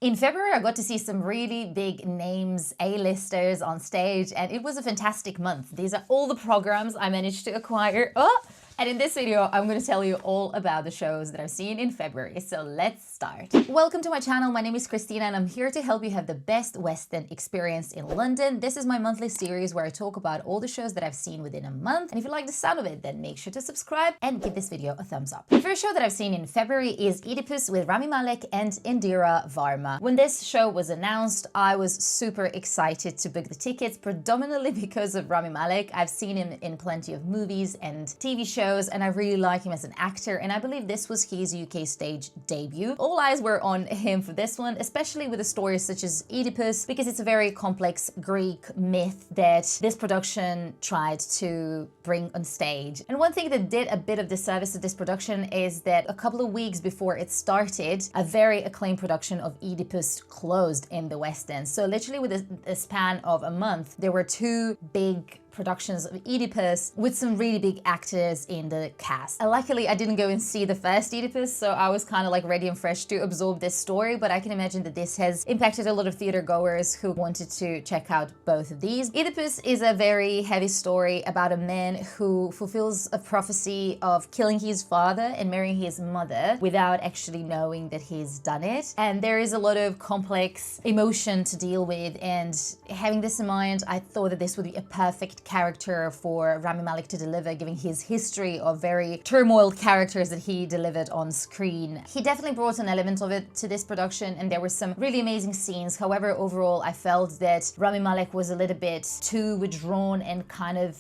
In February, I got to see some really big names, A-listers on stage, and it was a fantastic month. These are all the programs I managed to acquire. And in this video, I'm going to tell you all about the shows that I've seen in February. So let's start. Welcome to my channel. My name is Christina and I'm here to help you have the best West End experience in London. This is my monthly series where I talk about all the shows that I've seen within a month. And if you like the sound of it, then make sure to subscribe and give this video a thumbs up. The first show that I've seen in February is Oedipus with Rami Malek and Indira Varma. When this show was announced, I was super excited to book the tickets, predominantly because of Rami Malek. I've seen him in plenty of movies and TV shows, and I really like him as an actor, and I believe this was his UK stage debut. All eyes were on him for this one, especially with a story such as Oedipus, because it's a very complex Greek myth that this production tried to bring on stage. And one thing that did a bit of disservice to this production is that a couple of weeks before it started, a very acclaimed production of Oedipus closed in the West End. So literally with a span of a month, there were two big productions of Oedipus with some really big actors in the cast. Luckily, I didn't go and see the first Oedipus, so I was kind of like ready and fresh to absorb this story, but I can imagine that this has impacted a lot of theater goers who wanted to check out both of these. Oedipus is a very heavy story about a man who fulfills a prophecy of killing his father and marrying his mother without actually knowing that he's done it. And there is a lot of complex emotion to deal with, and having this in mind, I thought that this would be a perfect character for Rami Malek to deliver, given his history of very turmoiled characters that he delivered on screen. He definitely brought an element of it to this production, and there were some really amazing scenes. However, overall, I felt that Rami Malek was a little bit too withdrawn and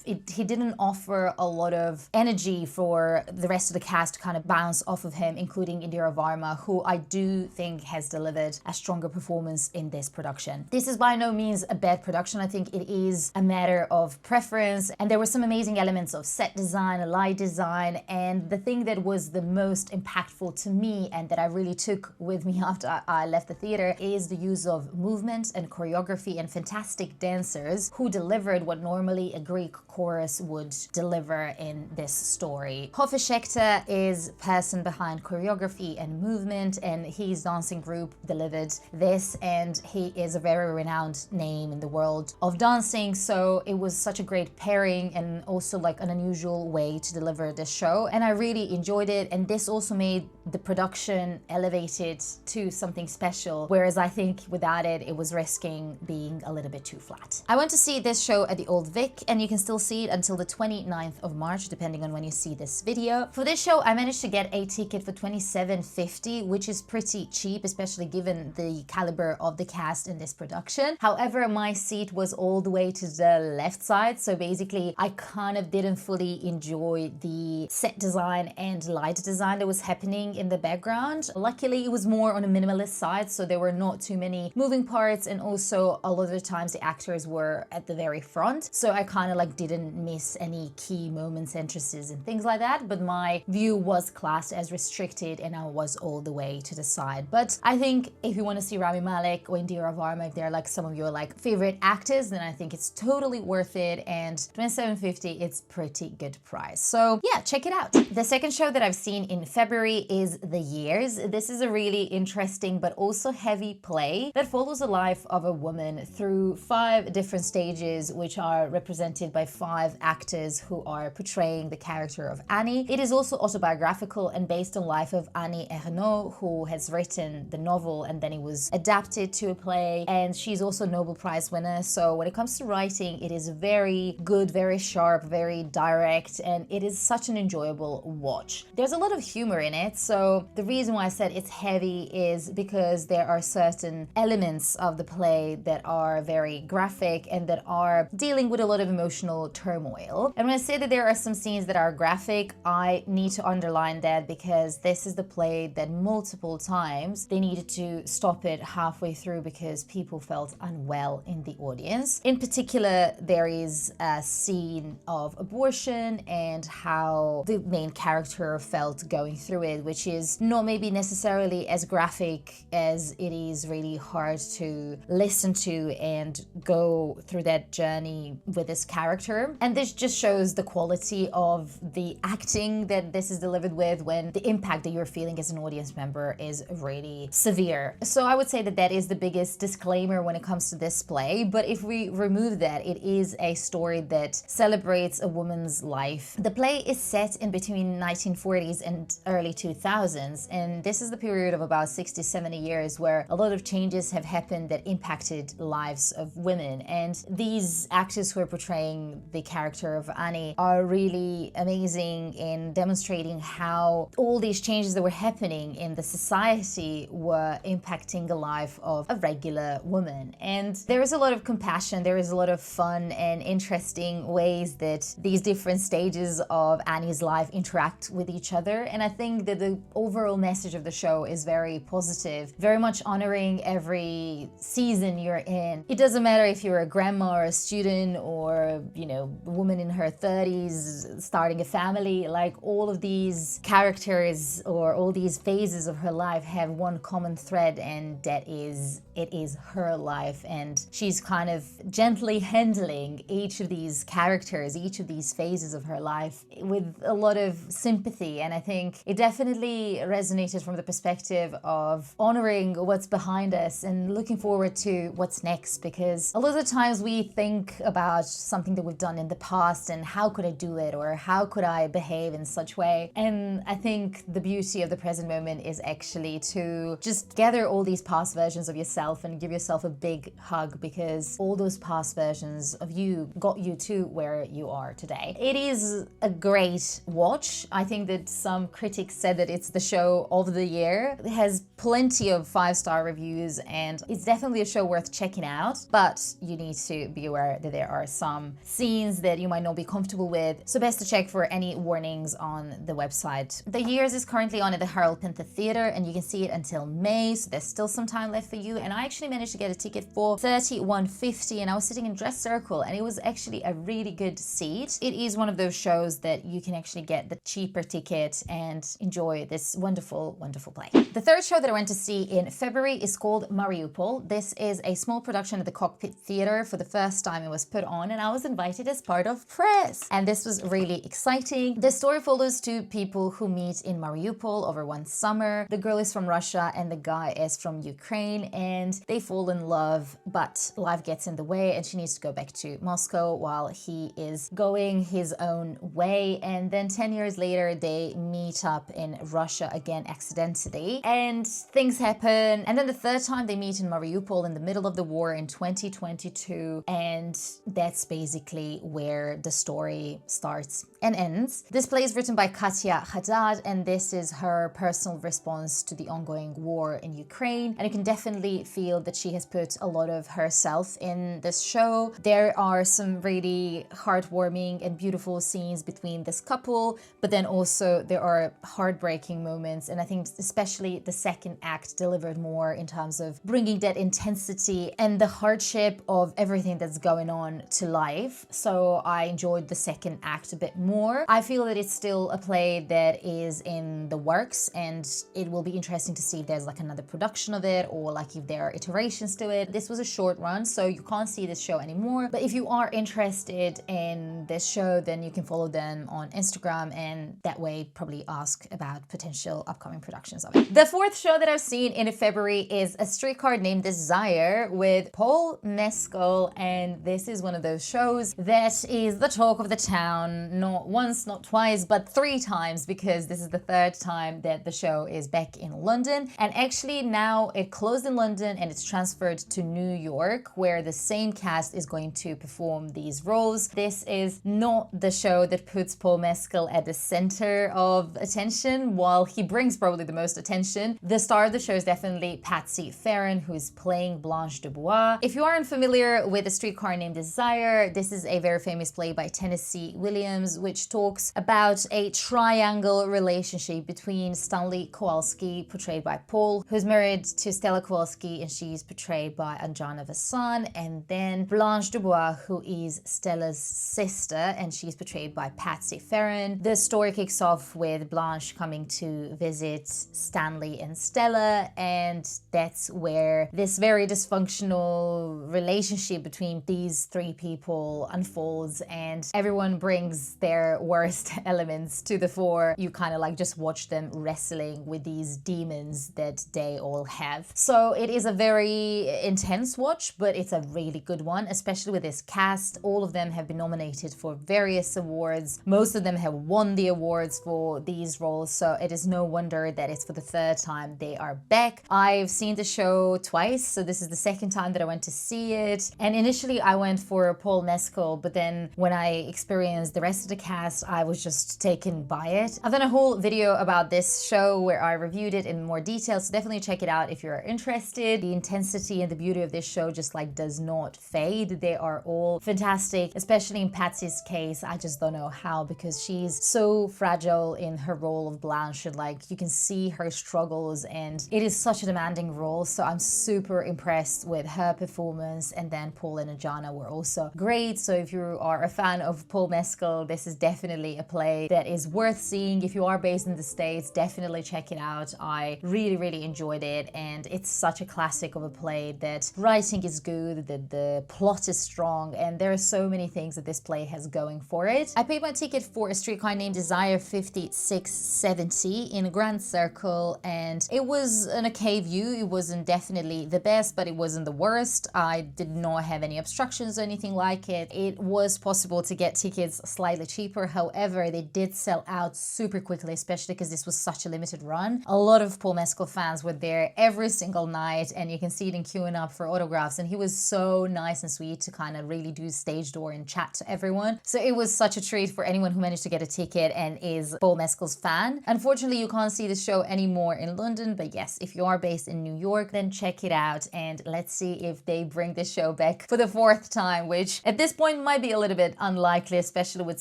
he didn't offer a lot of energy for the rest of the cast to kind of bounce off of him, including Indira Varma, who I do think has delivered a stronger performance in this production. This is by no means a bad production. I think it is a matter of preference, and there were some amazing elements of set design, light design, and the thing that was the most impactful to me and that I really took with me after I left the theater is the use of movement and choreography and fantastic dancers who delivered what normally a Greek chorus would deliver in this story. Hofe Schechter is person behind choreography and movement, and his dancing group delivered this, and he is a very renowned name in the world of dancing, so it was such a great pairing and also like an unusual way to deliver this show, and I really enjoyed it. And this also made the production elevated to something special, whereas I think without it, it was risking being a little bit too flat. I went to see this show at the Old Vic, and you can still see it until the 29th of March, depending on when you see this video. For this show, I managed to get a ticket for £27.50, which is pretty cheap, especially given the caliber of the cast in this production. However, my seat was all the way to the left side, so basically I kind of didn't fully enjoy the set design and light design that was happening in the background. Luckily, it was more on a minimalist side, so there were not too many moving parts, and also a lot of the times the actors were at the very front, so I kind of like didn't miss any key moments, entrances and things like that, but my view was classed as restricted and I was all the way to the side. But I think if you want to see Rami Malek or Indira Varma, if they're like some of your like favorite actors, then I think it's totally worth it, and £27.50, it's pretty good price. So yeah, check it out. The second show that I've seen in February is The Years. This is a really interesting but also heavy play that follows the life of a woman through 5 different stages, which are represented by 5 actors who are portraying the character of Annie. It is also autobiographical and based on life of Annie Ernaux, who has written the novel, and then it was adapted to a play, and she's also a Nobel Prize winner. So when it comes to writing, it is very good, very sharp, very direct, and it is such an enjoyable watch. There's a lot of humor in it, so the reason why I said it's heavy is because there are certain elements of the play that are very graphic and that are dealing with a lot of emotional turmoil. And when I say that there are some scenes that are graphic, I need to underline that because this is the play that multiple times they needed to stop it halfway through because people felt unwell in the audience. In particular, there is is a scene of abortion and how the main character felt going through it, which is not maybe necessarily as graphic as it is really hard to listen to and go through that journey with this character. And this just shows the quality of the acting that this is delivered with, when the impact that you're feeling as an audience member is really severe. So I would say that that is the biggest disclaimer when it comes to this play. But if we remove that, it is a story that celebrates a woman's life. The play is set in between 1940s and early 2000s, and this is the period of about 60-70 years where a lot of changes have happened that impacted lives of women. And these actors who are portraying the character of Annie are really amazing in demonstrating how all these changes that were happening in the society were impacting the life of a regular woman. And there is a lot of compassion, there is a lot of fun and interesting ways that these different stages of Annie's life interact with each other. And I think that the overall message of the show is very positive, very much honoring every season you're in. It doesn't matter if you're a grandma or a student or, you know, a woman in her 30s starting a family. Like, all of these characters or all these phases of her life have one common thread, and that is, it is her life, and she's kind of gently handling each of these characters, each of these phases of her life with a lot of sympathy. And I think it definitely resonated from the perspective of honoring what's behind us and looking forward to what's next, because a lot of the times we think about something that we've done in the past and how could I do it, or how could I behave in such way. And I think the beauty of the present moment is actually to just gather all these past versions of yourself and give yourself a big hug, because all those past versions of you got you to where you are today. It is a great watch. I think that some critics said that it's the show of the year. It has plenty of 5-star reviews, and it's definitely a show worth checking out, but you need to be aware that there are some scenes that you might not be comfortable with, so best to check for any warnings on the website. The Years is currently on at the Harold Pinter Theatre, and you can see it until May, so there's still some time left for you. And I actually managed to get a ticket for $31.50, and I was sitting in dress circle, and it was actually a really good seat. It is one of those shows that you can actually get the cheaper ticket and enjoy this wonderful, wonderful play. The third show that I went to see in February is called Mariupol. This is a small production at the Cockpit Theatre. For the first time it was put on, and I was invited as part of press, and this was really exciting. The story follows two people who meet in Mariupol over one summer. The girl is from Russia and the guy is from Ukraine, and they fall in love, but life gets in the way and she needs to go back to Moscow while he is going his own way. And then 10 years later they meet up in Russia again accidentally, and things happen. And then the third time they meet in Mariupol in the middle of the war in 2022, and that's basically where the story starts and ends. This play is written by Katya Haddad, and this is her personal response to the ongoing war in Ukraine. And you can definitely feel that she has put a lot of herself in this show. There are some really heartwarming and beautiful scenes between this couple, but then also there are heartbreaking moments. And I think especially the second act delivered more in terms of bringing that intensity and the hardship of everything that's going on to life. So I enjoyed the second act a bit more. I feel that it's still a play that is in the works, and it will be interesting to see if there's like another production of it, or like if there are iterations to it. This was a short run, so you can't see this show anymore. But if you are interested in this show, then you can follow them on Instagram, and that way probably ask about potential upcoming productions of it. The fourth show that I've seen in February is A Streetcar Named Desire with Paul Mescal, and this is one of those shows that is the talk of the town, not once, not twice, but 3 times, because this is the 3rd time that the show is back in London. And actually now it closed in London and it's transferred to New York, where the same cast is going to perform these roles. This is not the show that puts Paul Mescal at the center of attention, while he brings probably the most attention. The star of the show is definitely Patsy Farron, who is playing Blanche Dubois. If you aren't familiar with A Streetcar Named Desire, this is a very famous play by Tennessee Williams, which talks about a triangle relationship between Stanley Kowalski, portrayed by Paul, who's married to Stella Kowalski, and she's portrayed by Anjana Vasan, and then Blanche Dubois, who who is Stella's sister, and she's portrayed by Patsy Ferran. The story kicks off with Blanche coming to visit Stanley and Stella, and that's where this very dysfunctional relationship between these three people unfolds, and everyone brings their worst elements to the fore. You kind of like just watch them wrestling with these demons that they all have. So it is a very intense watch, but it's a really good one, especially with this cast. All of them have been nominated for various awards. Most of them have won the awards for these roles, so it is no wonder that it's for the third time they are back. I've seen the show twice, so this is the second time that I went to see it. And initially I went for Paul Mescal, but then when I experienced the rest of the cast, I was just taken by it. I've done a whole video about this show where I reviewed it in more detail, so definitely check it out if you're interested. The intensity and the beauty of this show just like does not fade. They are all fantastic, especially in Patsy's case. I just don't know how, because she's so fragile in her role of Blanche, and like you can see her struggles, and it is such a demanding role. So I'm super impressed with her performance. And then Paul and Ajana were also great. So if you are a fan of Paul Mescal, this is definitely a play that is worth seeing. If you are based in the States, definitely check it out. I really enjoyed it, and it's such a classic of a play that writing is good, that the plot is strong, and there are so many things that this play has going for it. I paid my ticket for A Streetcar Named Desire 5670 in a grand circle, and it was an okay view. It wasn't definitely the best, but it wasn't the worst. I did not have any obstructions or anything like it. It was possible to get tickets slightly cheaper. However, they did sell out super quickly, especially because this was such a limited run. A lot of Paul Mescal fans were there every single night, and you can see them queuing up for autographs, and he was so nice and sweet to kind of really do stage door and chat to everyone. So it was such a treat for anyone who managed to get a ticket and is Paul Mescal's fan. Unfortunately, you can't see the show anymore in London, but yes, if you are based in New York, then check it out, and let's see if they bring this show back for the fourth time, which at this point might be a little bit unlikely, especially with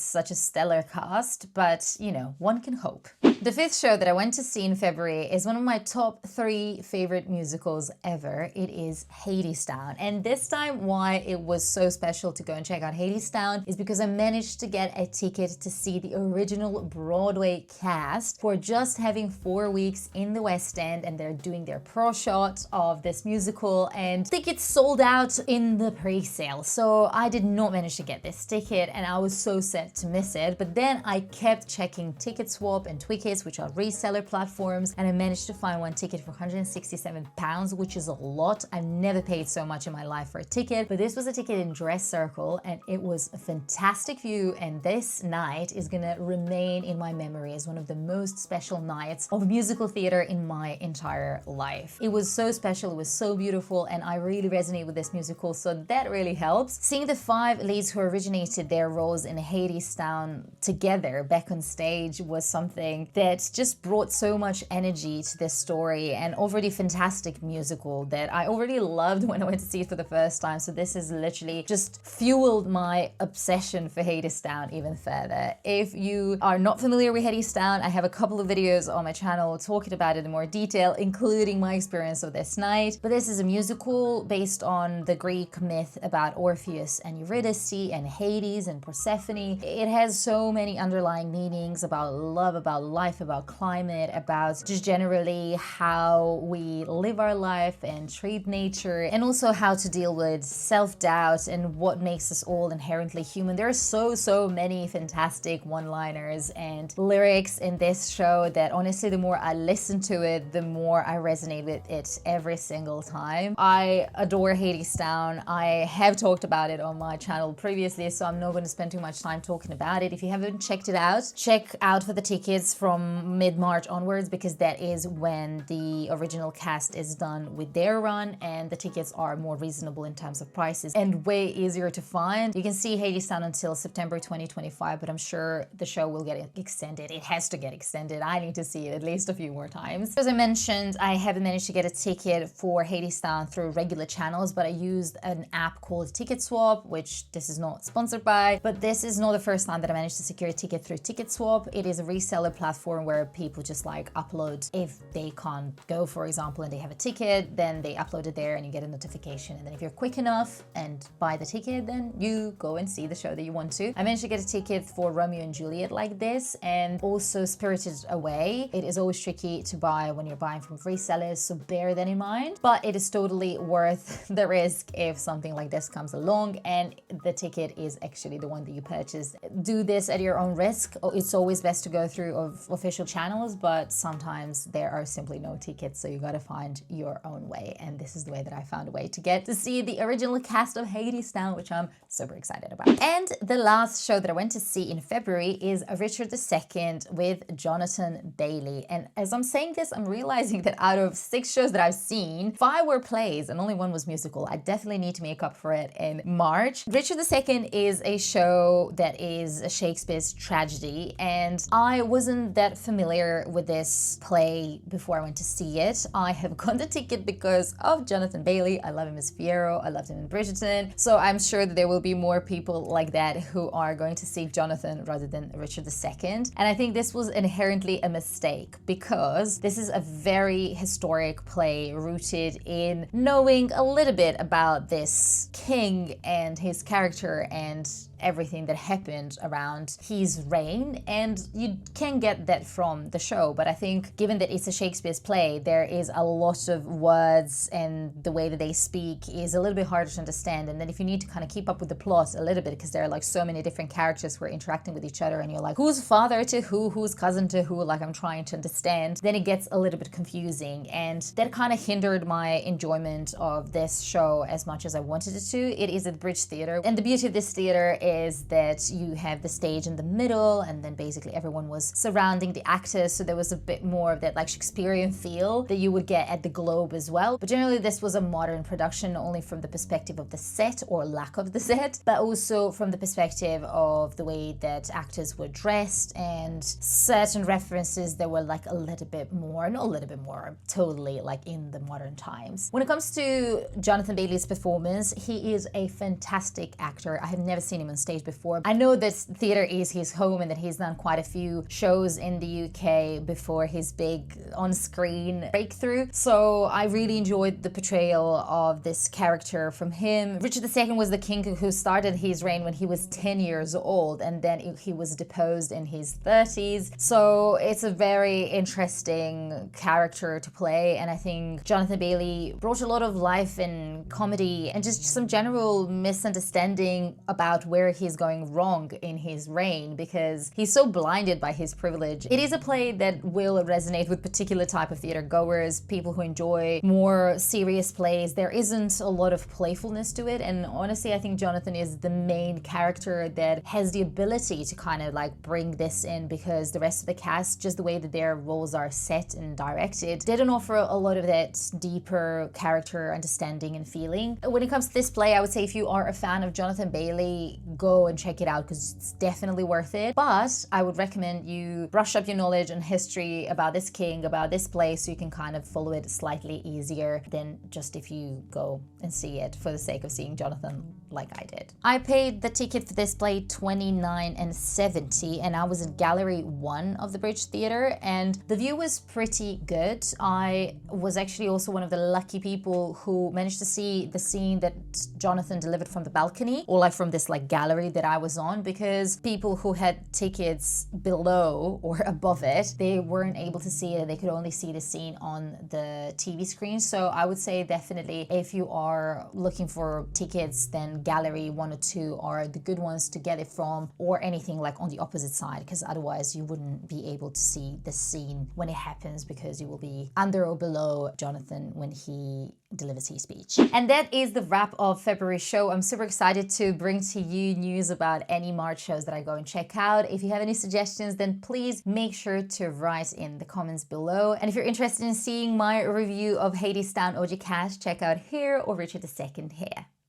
such a stellar cast, but you know, one can hope. The fifth show that I went to see in February is one of my top 3 favorite musicals ever. It is Hadestown. And this time why it was so special to go and check out Hadestown is because I managed to get a ticket to see the original Broadway cast for just having 4 weeks in the West End, and they're doing their pro shot of this musical, and tickets sold out in the pre-sale. So I did not manage to get this ticket, and I was so sad to miss it. But then I kept checking TicketSwap and Twickets, which are reseller platforms, and I managed to find one ticket for £167, which is a lot. I've never paid so much in my life for a ticket, but this was a ticket in Dress Circle, and it was a fantastic view, and this night is gonna remain in my memory as one of the most special nights of musical theater in my entire life. It was so special, it was so beautiful, and I really resonate with this musical, so that really helps. Seeing the 5 leads who originated their roles in Hadestown together back on stage was something that just brought so much energy to this story, and already fantastic musical that I already loved when I went to see it for the first time. So this has literally just fueled my obsession for Hadestown even further. If you are not familiar with Hadestown, I have a couple of videos on my channel talking about it in more detail, including my experience of this night. But this is a musical based on the Greek myth about Orpheus and Eurydice and Hades and Persephone. It has so many underlying meanings about love, about life, about climate, about just generally how we live our life and treat nature, and also how to deal with self-doubt and what makes us all inherently human. There are so many fantastic one-liners and lyrics in this show that honestly, the more I listen to it, the more I resonate with it every single time. I adore Hadestown. I have talked about it on my channel previously, so I'm not going to spend too much time talking about it. If you haven't checked it out, check out for the tickets from mid-March onwards, because that is when the original cast is done with their run, and the tickets are more reasonable in terms of prices and way easier to find. You can see Hadestown until September 2025, but I'm sure the show will get extended. It has to get extended. I need to see it at least a few more times. As I mentioned, I haven't managed to get a ticket for Hadestown through regular channels, but I used an app called TicketSwap, which this is not sponsored by, but this is not the first time that I managed to secure a ticket through TicketSwap. It is a reseller platform where people just like upload, if they can't go, for example, and they have a ticket, then they upload it there and you get a notification. And then if you're quick enough and buy the ticket, ticket, then you go and see the show that you want to. I managed to get a ticket for Romeo and Juliet like this, and also Spirited Away. It is always tricky to buy when you're buying from resellers, so bear that in mind. But it is totally worth the risk if something like this comes along and the ticket is actually the one that you purchased. Do this at your own risk. It's always best to go through official channels, but sometimes there are simply no tickets, so you gotta find your own way. And this is the way that I found a way to get to see the original cast of Hadestown, which I'm super excited about. And the last show that I went to see in February is Richard II with Jonathan Bailey. And as I'm saying this, I'm realizing that out of 6 shows that I've seen, 5 were plays and only 1 was musical. I definitely need to make up for it in March. Richard II is a show that is a Shakespeare's tragedy, and I wasn't that familiar with this play before I went to see it. I have got the ticket because of Jonathan Bailey. I love him as Fiyero, I loved him in Bridgerton, so I'm sure that there will be more people like that who are going to see Jonathan rather than Richard II. And I think this was inherently a mistake because this is a very historic play rooted in knowing a little bit about this king and his character and everything that happened around his reign, and you can get that from the show. But I think given that it's a Shakespeare's play, there is a lot of words and the way that they speak is a little bit harder to understand. And then if you need to kind of keep up with the plot a little bit, because there are like so many different characters who are interacting with each other and you're like, who's father to who, who's cousin to who, like I'm trying to understand, then it gets a little bit confusing, and that kind of hindered my enjoyment of this show as much as I wanted it to. It is at Bridge Theatre, and the beauty of this theatre is that you have the stage in the middle, and then basically everyone was surrounding the actors, so there was a bit more of that like Shakespearean feel that you would get at the Globe as well. But generally this was a modern production, not only from the perspective of the set or lack of the set, but also from the perspective of the way that actors were dressed and certain references that were like a little bit more, not a little bit more, totally like in the modern times. When it comes to Jonathan Bailey's performance, he is a fantastic actor. I have never seen him on stage before. I know this theatre is his home and that he's done quite a few shows in the UK before his big on-screen breakthrough, so I really enjoyed the portrayal of this character from him. Richard II was the king who started his reign when he was 10 years old, and then he was deposed in his 30s, so it's a very interesting character to play. And I think Jonathan Bailey brought a lot of life and comedy and just some general misunderstanding about where he's going wrong in his reign, because he's so blinded by his privilege. It is a play that will resonate with particular type of theater goers, people who enjoy more serious plays. There isn't a lot of playfulness to it, and honestly I think Jonathan is the main character that has the ability to kind of like bring this in, because the rest of the cast, just the way that their roles are set and directed, they don't offer a lot of that deeper character understanding and feeling. When it comes to this play, I would say if you are a fan of Jonathan Bailey, go and check it out because it's definitely worth it. But I would recommend you brush up your knowledge and history about this king, about this play, so you can kind of follow it slightly easier than just if you go and see it for the sake of seeing Jonathan like I did. I paid the ticket for this play $29.70 and I was in Gallery 1 of the Bridge Theatre, and the view was pretty good. I was actually also one of the lucky people who managed to see the scene that Jonathan delivered from the balcony, or like from this like gallery that I was on, because people who had tickets below or above it, they weren't able to see it. They could only see the scene on the TV screen. So I would say definitely if you are looking for tickets, then Gallery 1 or 2 are the good ones to get it from, or anything like on the opposite side, because otherwise you wouldn't be able to see the scene when it happens, because you will be under or below Jonathan when he delivers his speech. And that is the wrap of February show. I'm super excited to bring to you news about any March shows that I go and check out. If you have any suggestions, then please make sure to write in the comments below. And if you're interested in seeing my review of Hadestown OG cast, check out here or Richard II here.